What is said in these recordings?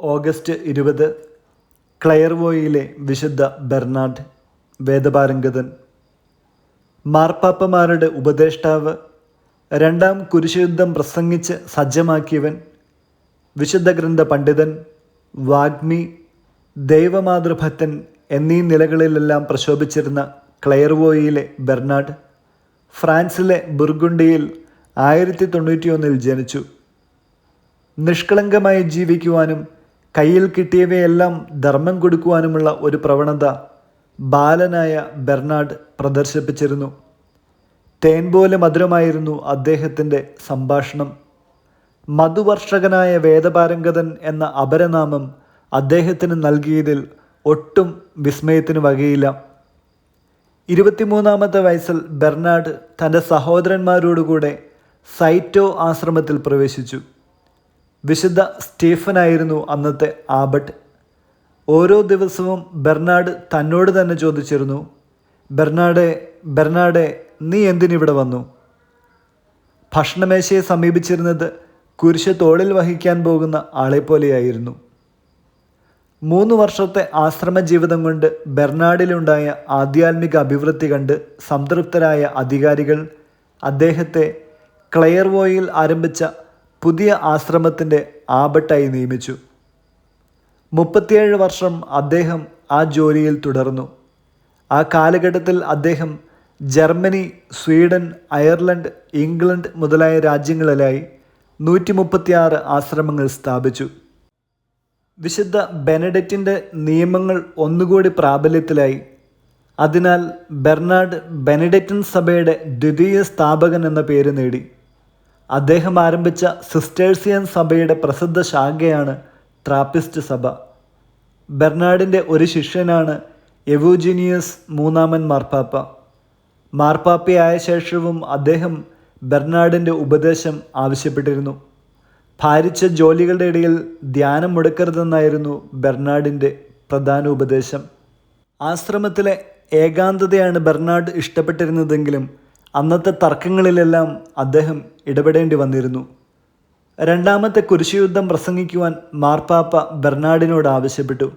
August 20 ക്ലെയർവോയിലെ വിശുദ്ധ Bernard വേദപാരംഗതൻ, മാർപ്പാപ്പമാരുടെ ഉപദേഷ്ടാവ്, രണ്ടാം കുരിശുയുദ്ധം പ്രസംഗിച്ച് സജ്ജമാക്കിയവൻ, വിശുദ്ധ ഗ്രന്ഥ പണ്ഡിതൻ, വാഗ്മി, ദൈവമാതൃഭക്തൻ എന്നീ നിലകളിലെല്ലാം പ്രശോഭിച്ചിരുന്ന ക്ലെയർവോയിലെ ബെർണാഡ് ഫ്രാൻസിലെ ബുർഗുണ്ടിയിൽ 1091 ജനിച്ചു. നിഷ്കളങ്കമായി ജീവിക്കുവാനും കയ്യിൽ കിട്ടിയവയെല്ലാം ധർമ്മം കൊടുക്കുവാനുമുള്ള ഒരു പ്രവണത ബാലനായ ബെർണാഡ് പ്രദർശിപ്പിച്ചിരുന്നു. തേൻ പോലെ മധുരമായിരുന്നു അദ്ദേഹത്തിൻ്റെ സംഭാഷണം. മധുവർഷകനായ വേദപാരംഗതൻ എന്ന അപരനാമം അദ്ദേഹത്തിന് നൽകിയതിൽ ഒട്ടും വിസ്മയത്തിന് വകയില്ല. 23-ാമത്തെ വയസ്സിൽ ബെർണാഡ് തൻ്റെ സഹോദരന്മാരോടുകൂടെ സൈറ്റോ ആശ്രമത്തിൽ പ്രവേശിച്ചു. വിശുദ്ധ സ്റ്റീഫനായിരുന്നു അന്നത്തെ ആബട്ട്. ഓരോ ദിവസവും ബെർണാഡ് തന്നോട് തന്നെ ചോദിച്ചിരുന്നു, ബെർണാഡെ, നീ എന്തിനിവിടെ വന്നു? ഭക്ഷണമേശയെ സമീപിച്ചിരുന്നത് കുരിശ് തോളിൽ വഹിക്കാൻ പോകുന്ന ആളെപ്പോലെയായിരുന്നു. 3 വർഷത്തെ ആശ്രമ ജീവിതം കൊണ്ട് ബെർണാഡിലുണ്ടായ ആധ്യാത്മിക അഭിവൃദ്ധി കണ്ട് സംതൃപ്തരായ അധികാരികൾ അദ്ദേഹത്തെ ക്ലെയർവോയിൽ ആരംഭിച്ച പുതിയ ആശ്രമത്തിൻ്റെ ആബട്ടായി നിയമിച്ചു. 37 വർഷം അദ്ദേഹം ആ ജോലിയിൽ തുടർന്നു. ആ കാലഘട്ടത്തിൽ അദ്ദേഹം ജർമ്മനി, സ്വീഡൻ, അയർലൻഡ്, ഇംഗ്ലണ്ട് മുതലായ രാജ്യങ്ങളിലായി 136 ആശ്രമങ്ങൾ സ്ഥാപിച്ചു. വിശുദ്ധ ബെനഡിക്റ്റിൻ്റെ നിയമങ്ങൾ ഒന്നുകൂടി പ്രാബല്യത്തിലായി. അതിനാൽ ബെർണാഡ് ബെനഡിക്റ്റൻ സഭയുടെ ദ്വിതീയ സ്ഥാപകൻ എന്ന പേര് നേടി. അദ്ദേഹം ആരംഭിച്ച സിസ്റ്റേഴ്സിയൻ സഭയുടെ പ്രസിദ്ധ ശാഖയാണ് ട്രാപ്പിസ്റ്റ് സഭ. ബെർണാഡിൻ്റെ ഒരു ശിഷ്യനാണ് എവൂജിനിയസ് 3-ാമൻ മാർപ്പാപ്പ. മാർപ്പാപ്പയായ ശേഷവും അദ്ദേഹം ബെർണാഡിൻ്റെ ഉപദേശം ആവശ്യപ്പെട്ടിരുന്നു. ഭാരിച്ച ജോലികളുടെ ഇടയിൽ ധ്യാനം മുടക്കരുതെന്നായിരുന്നു ബെർണാഡിൻ്റെ പ്രധാന ഉപദേശം. ആശ്രമത്തിലെ ഏകാന്തതയാണ് ബെർണാഡ് ഇഷ്ടപ്പെട്ടിരുന്നതെങ്കിലും അന്നത്തെ തർക്കങ്ങളിലെല്ലാം അദ്ദേഹം ഇടപെടേണ്ടി വന്നിരുന്നു. 2ാമത്തെ കുരിശുയുദ്ധം പ്രസംഗിക്കുവാൻ മാർപ്പാപ്പ ബെർണാഡിനോട് ആവശ്യപ്പെട്ടു.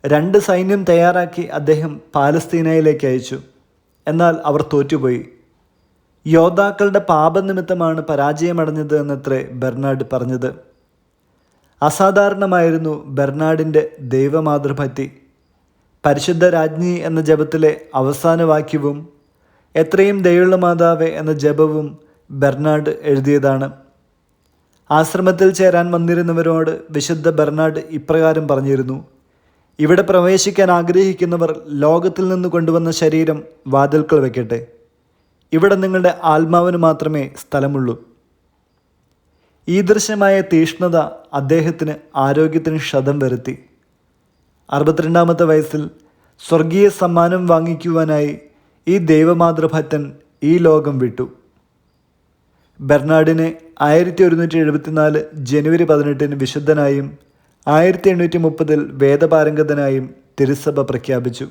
2 സൈന്യം തയ്യാറാക്കി അദ്ദേഹം പാലസ്തീനയിലേക്ക് അയച്ചു. എന്നാൽ അവർ തോറ്റുപോയി. യോദ്ധാക്കളുടെ പാപനിമിത്തമാണ് പരാജയമടഞ്ഞത് എന്നത്രേ ബെർണാഡ് പറഞ്ഞത്. അസാധാരണമായിരുന്നു ബെർണാഡിൻ്റെ ദൈവമാതൃഭക്തി. പരിശുദ്ധ രാജ്ഞി എന്ന ജപത്തിലെ അവസാന വാക്യവും എത്രയും ദയുള്ള മാതാവേ എന്ന ജപവും ബെർണാഡ് എഴുതിയതാണ്. ആശ്രമത്തിൽ ചേരാൻ വന്നിരുന്നവരോട് വിശുദ്ധ ബെർണാഡ് ഇപ്രകാരം പറഞ്ഞിരുന്നു: ഇവിടെ പ്രവേശിക്കാൻ ആഗ്രഹിക്കുന്നവർ ലോകത്തിൽ നിന്ന് കൊണ്ടുവന്ന ശരീരം വാതിൽക്കൽ വയ്ക്കട്ടെ. ഇവിടെ നിങ്ങളുടെ ആത്മാവിന് മാത്രമേ സ്ഥലമുള്ളൂ. ഈദൃശമായ തീഷ്ണത അദ്ദേഹത്തിന് ആരോഗ്യത്തിന് ക്ഷതം വരുത്തി. 62-ാമത്തെ വയസ്സിൽ സ്വർഗീയ സമ്മാനം വാങ്ങിക്കുവാനായി ഈ ദൈവമാതൃഭക്തൻ ഈ ലോകം വിട്ടു. ബെർണാഡിനെ 1174 ജനുവരി 18 വിശുദ്ധനായും 1830 വേദപാരംഗതനായും തിരുസഭ പ്രഖ്യാപിച്ചു.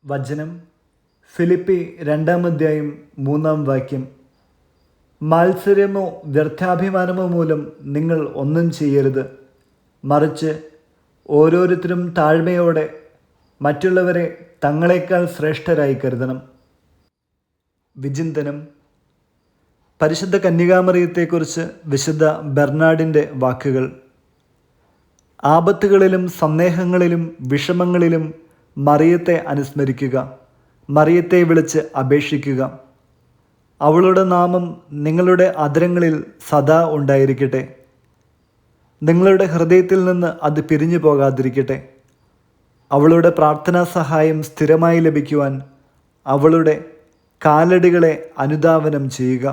വചനം ഫിലിപ്പി 2-ാം അധ്യായം 3-ാം വാക്യം: മാത്സര്യമോ വ്യർത്ഥാഭിമാനമോ മൂലം നിങ്ങൾ ഒന്നും ചെയ്യരുത്, മറിച്ച് ഓരോരുത്തരും താഴ്മയോടെ മറ്റുള്ളവരെ തങ്ങളെക്കാൾ ശ്രേഷ്ഠരായി കരുതണം. വിചിന്തനം: പരിശുദ്ധ കന്യകാമറിയത്തെക്കുറിച്ച് വിശുദ്ധ ബെർണാഡിൻ്റെ വാക്കുകൾ. ആപത്തുകളിലും സന്ദേഹങ്ങളിലും വിഷമങ്ങളിലും മറിയത്തെ അനുസ്മരിക്കുക, മറിയത്തെ വിളിച്ച് അപേക്ഷിക്കുക. അവളുടെ നാമം നിങ്ങളുടെ അധരങ്ങളിൽ സദാ ഉണ്ടായിരിക്കട്ടെ. നിങ്ങളുടെ ഹൃദയത്തിൽ നിന്ന് അത് പിരിഞ്ഞു പോകാതിരിക്കട്ടെ. അവളുടെ പ്രാർത്ഥനാ സഹായം സ്ഥിരമായി ലഭിക്കുവാൻ അവളുടെ കാലടികളെ അനുധാവനം ചെയ്യുക.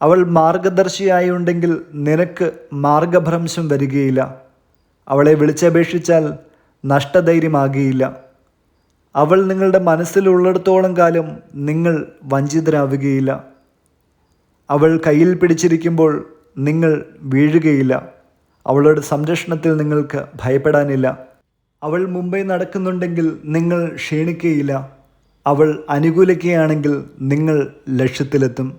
അവൾ മാർഗദർശിയായുണ്ടെങ്കിൽ നിനക്ക് മാർഗഭ്രംശം വരികയില്ല. അവളെ വിളിച്ചപേക്ഷിച്ചാൽ നഷ്ടധൈര്യമാകിയില്ല. അവൾ നിങ്ങളുടെ മനസ്സിലുള്ളിടത്തോളം കാലം നിങ്ങൾ വഞ്ചിതരാവുകയില്ല. അവൾ കയ്യിൽ പിടിച്ചിരിക്കുമ്പോൾ നിങ്ങൾ വീഴുകയില്ല. അവളുടെ സംരക്ഷണത്തിൽ നിങ്ങൾക്ക് ഭയപ്പെടാനില്ല. അവൾ മുമ്പേ നടക്കുന്നുണ്ടെങ്കിൽ നിങ്ങൾ ക്ഷീണിക്കുകയില്ല. അവൾ അനുകൂലിക്കുകയാണെങ്കിൽ നിങ്ങൾ ലക്ഷ്യത്തിലെത്തും.